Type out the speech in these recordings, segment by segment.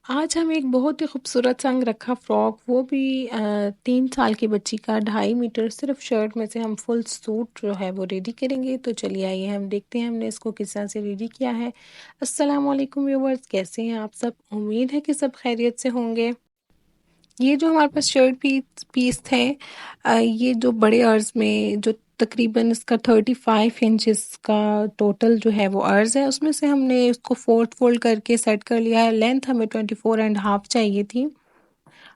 आज हम एक बहुत ही खूबसूरत सा अंगरखा फ्रॉक वो भी 3 साल की बच्ची का 2.5 मीटर सिर्फ शर्ट में से हम फुल सूट जो है वो रेडी करेंगे। तो चलिए आइए हम देखते हैं हमने इसको किस तरह से रेडी किया है। अस्सलाम वालेकुम व्यूवर्स, कैसे हैं आप सब? उम्मीद है कि सब खैरियत से होंगे। ये जो हमारे पास शर्ट पीस थे, ये जो बड़े अर्ज में जो तकरीबन इसका 35 इंचेस का टोटल जो है वो अर्ज है, उसमें से हमने इसको फोर्थ फोल्ड करके सेट कर लिया है। लेंथ हमें 24.5 चाहिए थी,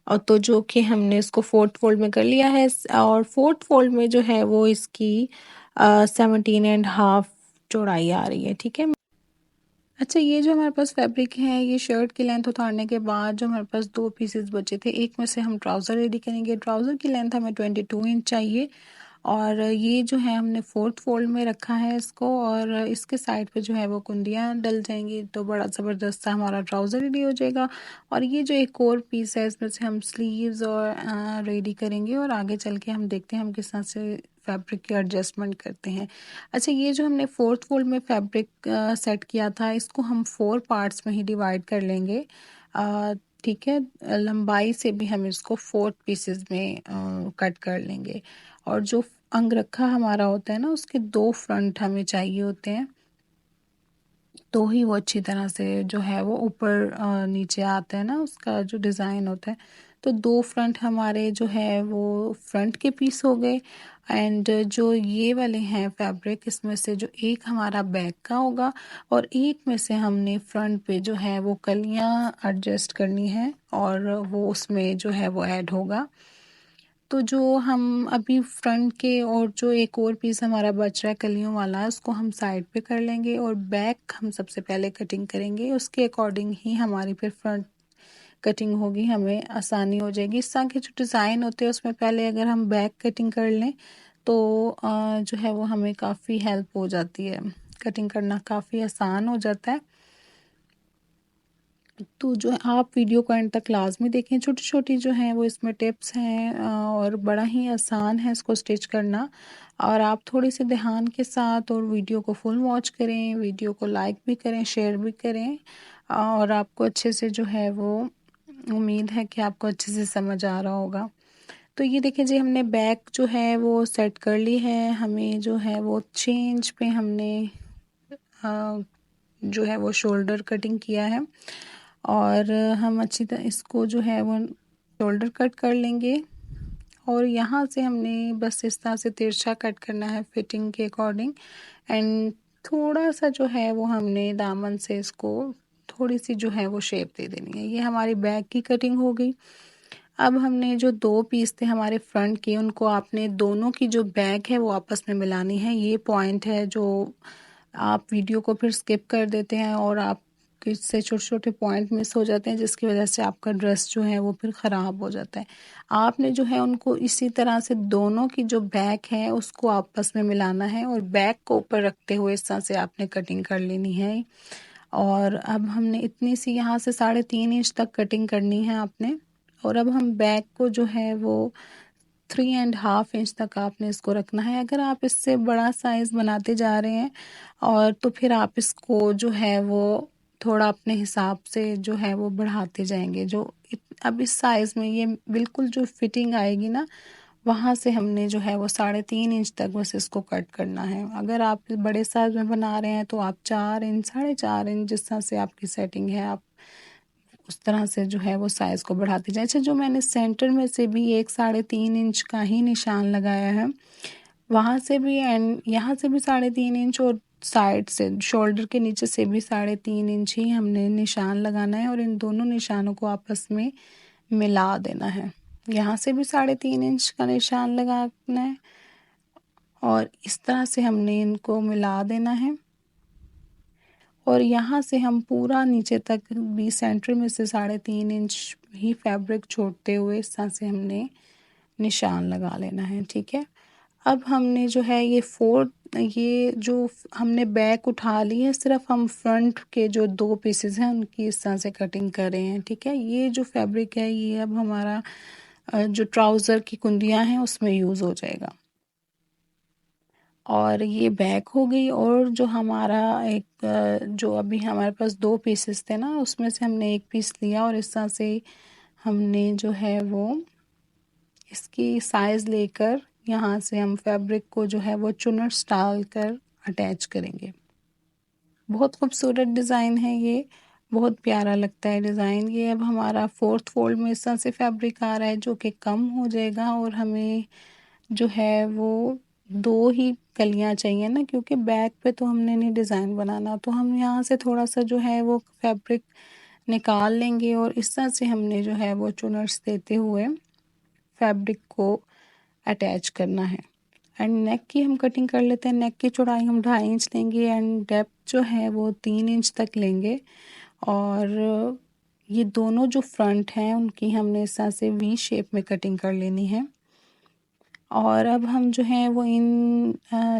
और तो जो कि हमने इसको फोर्थ फोल्ड में कर लिया है। और फोर्थ फोल्ड में जो है वो इसकी 17.5 चौड़ाई आ रही है। ठीक है। अच्छा, ये जो हमारे पास फैब्रिक है, ये शर्ट की लेंथ उतारने के बाद जो हमारे पास दो पीसेस बचे थे, एक में से हम ट्राउज़र रेडी करेंगे। ट्राउज़र की लेंथ हमें 22 इंच चाहिए, और ये जो है हमने फोर्थ फोल्ड में रखा है इसको, और इसके साइड पे जो है वो कुंदियाँ डल जाएंगी, तो बड़ा ज़बरदस्त सा हमारा ट्राउज़र रेडी हो जाएगा। और ये जो एक और पीस है, इसमें से हम स्लीव्स और रेडी करेंगे, और आगे चल के हम देखते हैं हम किस तरह से फैब्रिक की एडजस्टमेंट करते हैं। अच्छा, ये जो हमने फोर्थ फोल्ड में फैब्रिक सेट किया था, इसको हम 4 पार्ट्स में ही डिवाइड कर लेंगे। अ, ठीक है। लंबाई से भी हम इसको 4 पीसेस में कट कर लेंगे। और जो अंगरखा हमारा होता है ना, उसके 2 फ्रंट हमें चाहिए होते हैं, तो ही वो अच्छी तरह से जो है वो ऊपर नीचे आता है ना, उसका जो डिज़ाइन होता है। तो 2 फ्रंट हमारे जो है वो फ्रंट के पीस हो गए, एंड जो ये वाले हैं फैब्रिक, इसमें से जो एक हमारा बैक का होगा, और एक में से हमने फ्रंट पे जो है वो कलियां एडजस्ट करनी है, और वो उसमें जो है वो ऐड होगा। तो जो हम अभी फ्रंट के, और जो एक और पीस हमारा बच रहा है कलियों वाला, उसको हम साइड पे कर लेंगे, और बैक हम सबसे पहले कटिंग करेंगे, उसके अकॉर्डिंग ही हमारी फिर फ्रंट कटिंग होगी, हमें आसानी हो जाएगी। इस तरह के जो डिज़ाइन होते हैं उसमें पहले अगर हम बैक कटिंग कर लें, तो जो है वो हमें काफ़ी हेल्प हो जाती है, कटिंग करना काफ़ी आसान हो जाता है। तो जो है आप वीडियो को एंड तक लाजमी देखें, छोटी छोटी जो हैं वो इसमें टिप्स हैं, और बड़ा ही आसान है इसको स्टिच करना। और आप थोड़ी सी ध्यान के साथ और वीडियो को फुल वॉच करें, वीडियो को लाइक भी करें, शेयर भी करें, और आपको अच्छे से जो है वो, उम्मीद है कि आपको अच्छे से समझ आ रहा होगा। तो ये देखिए जी, हमने बैक जो है वो सेट कर ली है। हमें जो है वो चेंज पे हमने जो है वो शोल्डर कटिंग किया है, और हम अच्छी तरह इसको जो है वो शोल्डर कट कर लेंगे। और यहाँ से हमने बस इस तरह से तिरछा कट करना है फिटिंग के अकॉर्डिंग, एंड थोड़ा सा जो है वो हमने दामन से इसको थोड़ी सी जो है वो शेप दे देनी है। ये हमारी बैक की कटिंग हो गई। अब हमने जो 2 पीस थे हमारे फ्रंट के, उनको आपने दोनों की जो बैक है वो आपस में मिलानी है। ये पॉइंट है जो आप वीडियो को फिर स्किप कर देते हैं, और आप इससे छोटे-छोटे पॉइंट मिस हो जाते हैं, जिसकी वजह से आपका ड्रेस जो है वो फिर ख़राब हो जाता है। आपने जो है उनको इसी तरह से दोनों की जो बैक है उसको आपस में मिलाना है, और बैक को ऊपर रखते हुए इस तरह से आपने कटिंग कर लेनी है। और अब हमने इतनी सी यहाँ से 3.5 इंच तक कटिंग करनी है आपने। और अब हम बैक को जो है वो 3.5 इंच तक आपने इसको रखना है। अगर आप इससे बड़ा साइज़ बनाते जा रहे हैं, और तो फिर आप इसको जो है वो थोड़ा अपने हिसाब से जो है वो बढ़ाते जाएंगे। अब इस साइज़ में ये बिल्कुल जो फिटिंग आएगी ना, वहाँ से हमने जो है वो 3.5 इंच तक बस इसको कट करना है। अगर आप बड़े साइज़ में बना रहे हैं तो आप 4 इंच, 4.5 इंच, जिस तरह से आपकी सेटिंग है, आप उस तरह से जो है वो साइज़ को बढ़ाते जाएँ। अच्छा, जो मैंने सेंटर में से भी एक 3.5 इंच का ही निशान लगाया है, वहाँ से भी एंड यहाँ से भी 3.5 इंच, और साइड से शोल्डर के नीचे से भी 3.5 इंच ही हमने निशान लगाना है, और इन दोनों निशानों को आपस में मिला देना है। यहाँ से भी 3.5 इंच का निशान लगाना है, और इस तरह से हमने इनको मिला देना है। और यहाँ से हम पूरा नीचे तक भी सेंटर में से 3.5 इंच ही फैब्रिक छोड़ते हुए इस तरह से हमने निशान लगा लेना है। ठीक है। अब हमने जो है ये जो हमने बैक उठा ली है, सिर्फ हम फ्रंट के जो 2 पीसेस हैं उनकी इस तरह से कटिंग कर रहे हैं। ठीक है। ये जो फैब्रिक है ये अब हमारा जो ट्राउज़र की कुंदियाँ हैं उसमें यूज़ हो जाएगा। और ये बैक हो गई। और जो हमारा एक जो अभी हमारे पास 2 पीसेस थे ना, उसमें से हमने 1 पीस लिया और इस तरह से हमने जो है वो इसकी साइज़ लेकर यहाँ से हम फैब्रिक को जो है वो चुनर्स डालकर अटैच करेंगे। बहुत खूबसूरत डिज़ाइन है ये, बहुत प्यारा लगता है डिज़ाइन। ये अब हमारा 4th फोल्ड में इस तरह से फैब्रिक आ रहा है जो कि कम हो जाएगा और हमें जो है वो 2 ही कलियाँ चाहिए ना, क्योंकि बैक पे तो हमने नहीं डिज़ाइन बनाना। तो हम यहाँ से थोड़ा-सा जो है वो फैब्रिक निकाल लेंगे और इस तरह से हमने जो है वो चुनर्स देते हुए फैब्रिक को अटैच करना है। एंड नेक की हम कटिंग कर लेते हैं। नेक की चौड़ाई हम 2.5 इंच लेंगे एंड डेप्थ जो है वो 3 इंच तक लेंगे। और ये दोनों जो फ्रंट हैं उनकी हमने इस तरह से वी शेप में कटिंग कर लेनी है। और अब हम जो है वो इन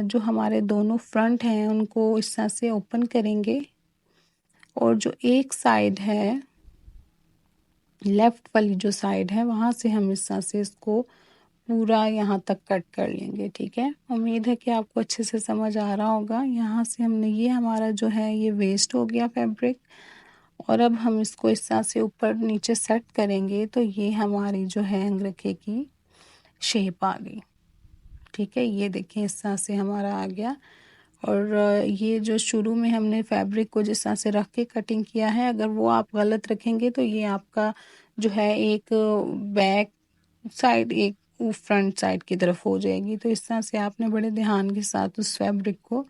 जो हमारे दोनों फ्रंट हैं उनको इस तरह से ओपन करेंगे और जो एक साइड है, लेफ्ट वाली जो साइड है, वहाँ से हम इस तरह से इसको पूरा यहाँ तक कट कर लेंगे। ठीक है, उम्मीद है कि आपको अच्छे से समझ आ रहा होगा। यहाँ से हमने ये हमारा जो है ये वेस्ट हो गया फैब्रिक और अब हम इसको इस तरह से ऊपर नीचे सेट करेंगे तो ये हमारी जो है अंगरखे की शेप आ गई। ठीक है, ये देखें इस तरह से हमारा आ गया। और ये जो शुरू में हमने फैब्रिक को जिस तरह से रख के कटिंग किया है, अगर वो आप गलत रखेंगे तो ये आपका जो है एक बैक साइड एक फ्रंट साइड की तरफ हो जाएगी। तो इस तरह से आपने बड़े ध्यान के साथ उस फैब्रिक को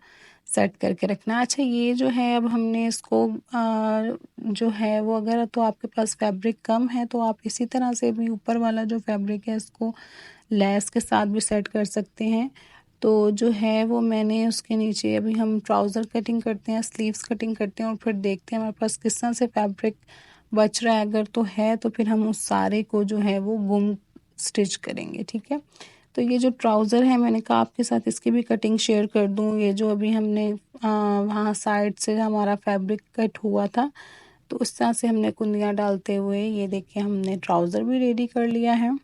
सेट करके रखना। अच्छा, ये जो है अब हमने इसको जो है वो, अगर तो आपके पास फैब्रिक कम है तो आप इसी तरह से भी ऊपर वाला जो फैब्रिक है इसको लेस के साथ भी सेट कर सकते हैं। तो जो है वो मैंने उसके नीचे, अभी हम ट्राउज़र कटिंग करते हैं, स्लीव्स कटिंग करते हैं और फिर देखते हैं हमारे पास किस तरह से फैब्रिक बच रहा है। अगर तो है तो फिर हम उस सारे को जो है वो गुम स्टिच करेंगे। ठीक है, तो ये जो ट्राउज़र है मैंने कहा आपके साथ इसकी भी कटिंग शेयर कर दूँ। ये जो अभी हमने वहाँ साइड से हमारा फैब्रिक कट हुआ था तो उस तरह से हमने कुंदियाँ डालते हुए ये देखिए हमने ट्राउज़र भी रेडी कर लिया है।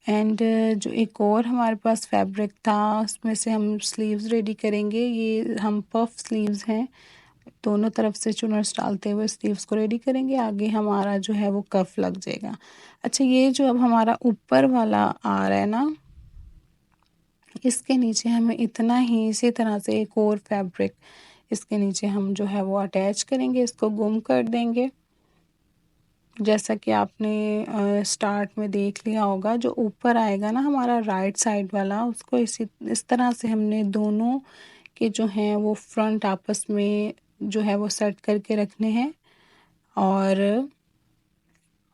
एंड जो एक और हमारे पास फैब्रिक था उसमें से हम स्लीव्स रेडी करेंगे। ये हम पफ स्लीव्स हैं, दोनों तरफ से चुनर्स डालते हुए स्लीव्स को रेडी करेंगे। आगे हमारा जो है वो कफ लग जाएगा। अच्छा, ये जो अब हमारा ऊपर वाला आ रहा है ना, इसके नीचे हमें इतना ही इसी तरह से एक और फैब्रिक इसके नीचे हम जो है वो अटैच करेंगे, इसको गुम कर देंगे। जैसा कि आपने स्टार्ट में देख लिया होगा, जो ऊपर आएगा ना हमारा राइट साइड वाला, उसको इस तरह से हमने दोनों के जो हैं वो फ्रंट आपस में जो है वो सेट करके रखने हैं। और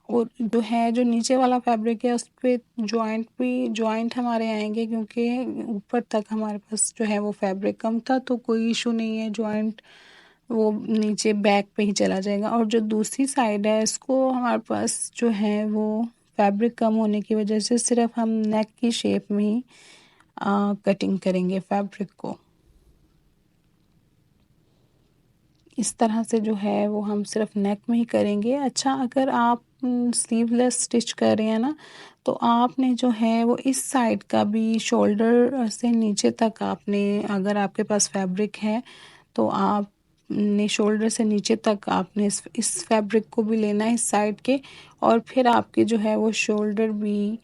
जो है जो नीचे वाला फैब्रिक है उस पे जॉइंट हमारे आएंगे, क्योंकि ऊपर तक हमारे पास जो है वो फैब्रिक कम था तो कोई इशू नहीं है, जॉइंट वो नीचे बैक पे ही चला जाएगा। और जो दूसरी साइड है इसको हमारे पास जो है वो फैब्रिक कम होने की वजह से सिर्फ हम नेक की शेप में ही कटिंग करेंगे फैब्रिक को। इस तरह से जो है वो हम सिर्फ नेक में ही करेंगे। अच्छा, अगर आप स्लीवलेस स्टिच कर रहे हैं ना तो आपने जो है वो इस साइड का भी शोल्डर से नीचे तक आपने, अगर आपके पास फैब्रिक है तो आपने शोल्डर से नीचे तक आपने इस फैब्रिक को भी लेना है इस साइड के, और फिर आपके जो है वो शोल्डर भी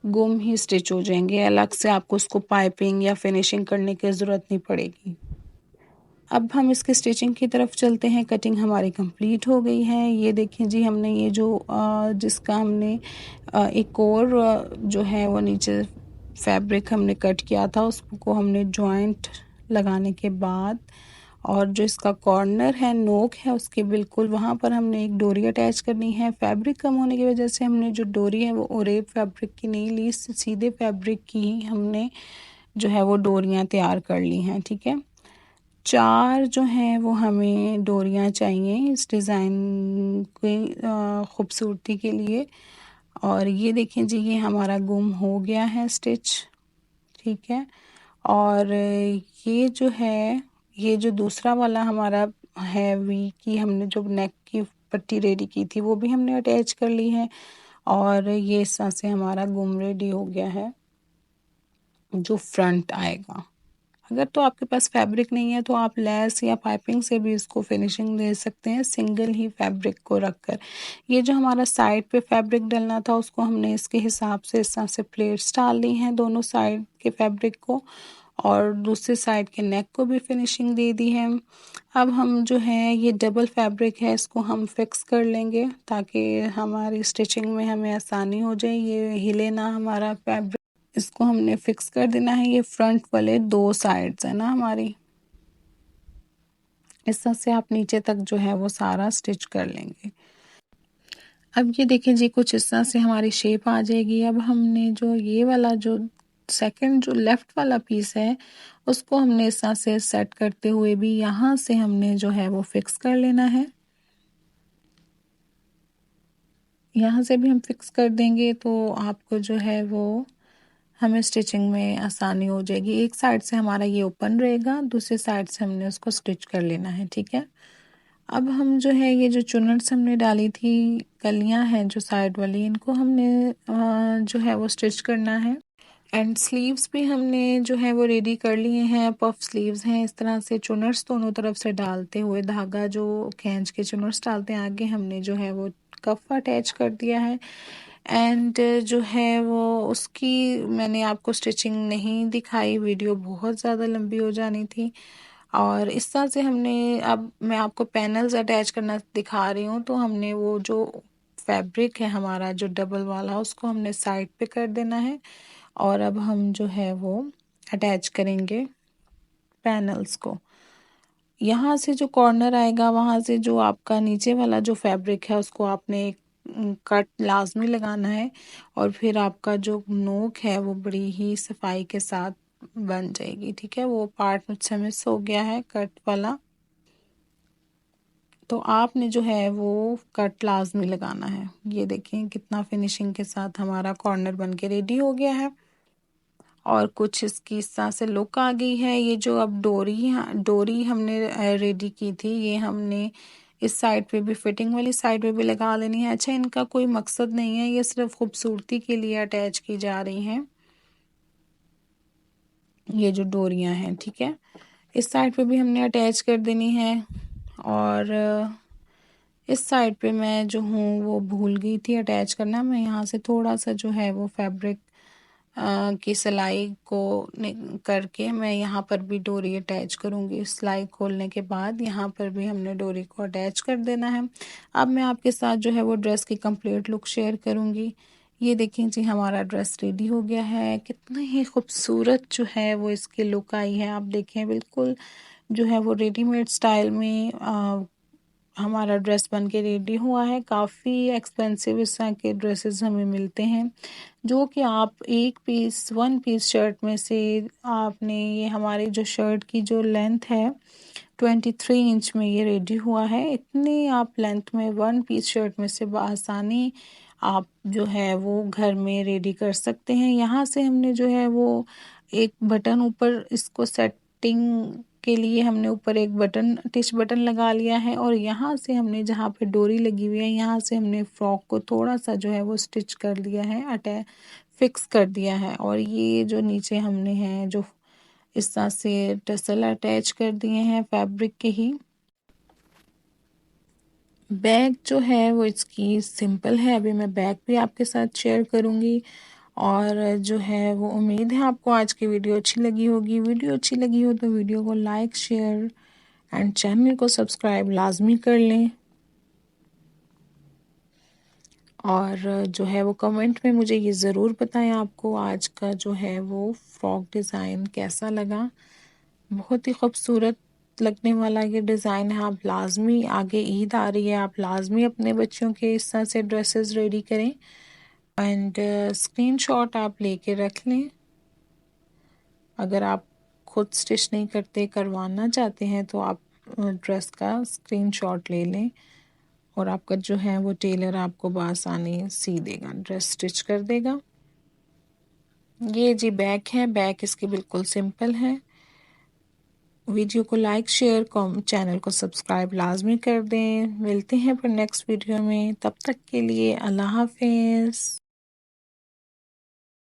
गुम ही स्टिच हो जाएंगे। अलग से आपको उसको पाइपिंग या फिनिशिंग करने की ज़रूरत नहीं पड़ेगी। अब हम इसके स्टिचिंग की तरफ चलते हैं। कटिंग हमारी कंप्लीट हो गई है। ये देखें जी, हमने ये जो जिसका हमने एक और जो है वो नीचे फैब्रिक हमने कट किया था उसको हमने जॉइंट लगाने के बाद, और जो इसका कॉर्नर है, नोक है उसके बिल्कुल वहाँ पर हमने एक डोरी अटैच करनी है। फैब्रिक कम होने की वजह से हमने जो डोरी है वो ओरेब फैब्रिक की नहीं ली, सीधे फैब्रिक की ही हमने जो है वो डोरियाँ तैयार कर ली हैं। ठीक है, 4 जो हैं वो हमें डोरियाँ चाहिए इस डिज़ाइन की खूबसूरती के लिए। और ये देखें जी, ये हमारा गुम हो गया है स्टिच। ठीक है, और ये जो है, ये जो दूसरा वाला हमारा है वी की, हमने जो नेक की पट्टी रेडी की थी वो भी हमने अटैच कर ली है। और ये इस तरह से हमारा गुम रेडी हो गया है। जो फ्रंट आएगा। अगर तो आपके पास फैब्रिक नहीं है तो आप लेस या पाइपिंग से भी इसको फिनिशिंग दे सकते हैं, सिंगल ही फैब्रिक को रखकर। ये जो हमारा साइड पे फैब्रिक डलना था उसको हमने इसके हिसाब से इस तरह से प्लेट्स डाल दी हैं दोनों साइड के फैब्रिक को, और दूसरे साइड के नेक को भी फिनिशिंग दे दी है। अब हम जो है ये डबल फैब्रिक है इसको हम फिक्स कर लेंगे ताकि हमारी स्टिचिंग में हमें आसानी हो जाए, ये हिले ना हमारा फैब्रिक। इसको हमने फिक्स कर देना है। ये फ्रंट वाले दो साइड्स है ना हमारी, इस तरह से आप नीचे तक जो है वो सारा स्टिच कर लेंगे। अब ये देखें जी कुछ इस तरह से हमारी शेप आ जाएगी। अब हमने जो ये वाला जो सेकंड जो लेफ्ट वाला पीस है उसको हमने इस तरह से सेट करते हुए भी यहाँ से हमने जो है वो फिक्स कर लेना है। यहाँ से भी हम फिक्स कर देंगे तो आपको जो है वो हमें स्टिचिंग में आसानी हो जाएगी। एक साइड से हमारा ये ओपन रहेगा, दूसरी साइड से हमने उसको स्टिच कर लेना है, ठीक है। अब हम जो है ये जो चुन्नट्स हमने डाली थी, कलियां हैं जो साइड वाली, इनको हमने जो है वो स्टिच करना है। एंड स्लीव्स भी हमने जो है वो रेडी कर लिए हैं, पफ स्लीव्स हैं। इस तरह से चुनर्स दोनों तरफ से डालते हुए धागा जो खींच के चुनर्स डालते हैं आगे, हमने जो है वो कफ अटैच कर दिया है। एंड जो है वो उसकी मैंने आपको स्टिचिंग नहीं दिखाई, वीडियो बहुत ज़्यादा लंबी हो जानी थी। और इस तरह से हमने, अब मैं आपको पैनल्स अटैच करना दिखा रही हूँ, तो हमने वो जो फैब्रिक है हमारा जो डबल वाला उसको हमने साइड पे कर देना है और अब हम जो है वो अटैच करेंगे पैनल्स को। यहाँ से जो कॉर्नर आएगा वहाँ से जो आपका नीचे वाला जो फैब्रिक है उसको आपने एक कट लाजमी लगाना है और फिर आपका जो नोक है वो बड़ी ही सफाई के साथ बन जाएगी, ठीक है। वो पार्ट मुझसे मिस हो गया है कट वाला, तो आपने जो है वो कट लाजमी लगाना है। ये देखें कितना फिनिशिंग के साथ हमारा कॉर्नर बन के रेडी हो गया है और कुछ इसकी इस तरह से लुक आ गई है। ये जो अब डोरी हमने रेडी की थी, ये हमने इस साइड पे भी, फिटिंग वाली साइड पे भी लगा लेनी है। अच्छा, इनका कोई मकसद नहीं है, ये सिर्फ खूबसूरती के लिए अटैच की जा रही हैं ये जो डोरियां हैं, ठीक है। इस साइड पे भी हमने अटैच कर देनी है और इस साइड पे मैं जो हूँ वो भूल गई थी अटैच करना। मैं यहाँ से थोड़ा सा जो है वो फैब्रिक की सिलाई को करके मैं यहाँ पर भी डोरी अटैच करूँगी। सिलाई खोलने के बाद यहाँ पर भी हमने डोरी को अटैच कर देना है। अब मैं आपके साथ जो है वो ड्रेस की कंप्लीट लुक शेयर करूँगी। ये देखें जी हमारा ड्रेस रेडी हो गया है, कितना ही खूबसूरत जो है वो इसकी लुक आई है। आप देखें बिल्कुल जो है वो रेडीमेड स्टाइल में हमारा ड्रेस बन के रेडी हुआ है। काफ़ी एक्सपेंसिव इस तरह के ड्रेसेस हमें मिलते हैं जो कि आप एक पीस, वन पीस शर्ट में से आपने, ये हमारी जो शर्ट की जो लेंथ है 23 इंच में ये रेडी हुआ है। इतनी आप लेंथ में वन पीस शर्ट में से बआसानी आप जो है वो घर में रेडी कर सकते हैं। यहाँ से हमने जो है वो एक बटन ऊपर इसको सेटिंग के लिए हमने ऊपर एक बटन, टिच बटन लगा लिया है और यहाँ से हमने जहाँ पे डोरी लगी हुई है यहाँ से हमने फ्रॉक को थोड़ा सा जो है वो स्टिच कर लिया है, फिक्स कर दिया है। और ये जो नीचे हमने हैं जो इस तरह से टसल अटैच कर दिए हैं फैब्रिक के ही। बैग जो है वो इसकी सिंपल है, अभी मैं बैग भी आपके साथ शेयर करूँगी। और जो है वो उम्मीद है आपको आज की वीडियो अच्छी लगी होगी। वीडियो अच्छी लगी हो तो वीडियो को लाइक, शेयर एंड चैनल को सब्सक्राइब लाजमी कर लें। और जो है वो कमेंट में मुझे ये ज़रूर बताएं आपको आज का जो है वो फ्रॉक डिज़ाइन कैसा लगा। बहुत ही खूबसूरत लगने वाला ये डिज़ाइन है। आप लाजमी, आगे ईद आ रही है, आप लाजमी अपने बच्चों के इस तरह से ड्रेसेस रेडी करें एंड स्क्रीनशॉट आप लेके रख लें। अगर आप खुद स्टिच नहीं करते, करवाना चाहते हैं तो आप ड्रेस का स्क्रीनशॉट ले लें और आपका जो है वो टेलर आपको बआसानी सी देगा, ड्रेस स्टिच कर देगा। ये जी बैक है, बैक इसकी बिल्कुल सिंपल है। वीडियो को लाइक, शेयर, चैनल को सब्सक्राइब लाजमी कर दें। मिलते हैं फिर नेक्स्ट वीडियो में, तब तक के लिए अल्लाह हाफिज़।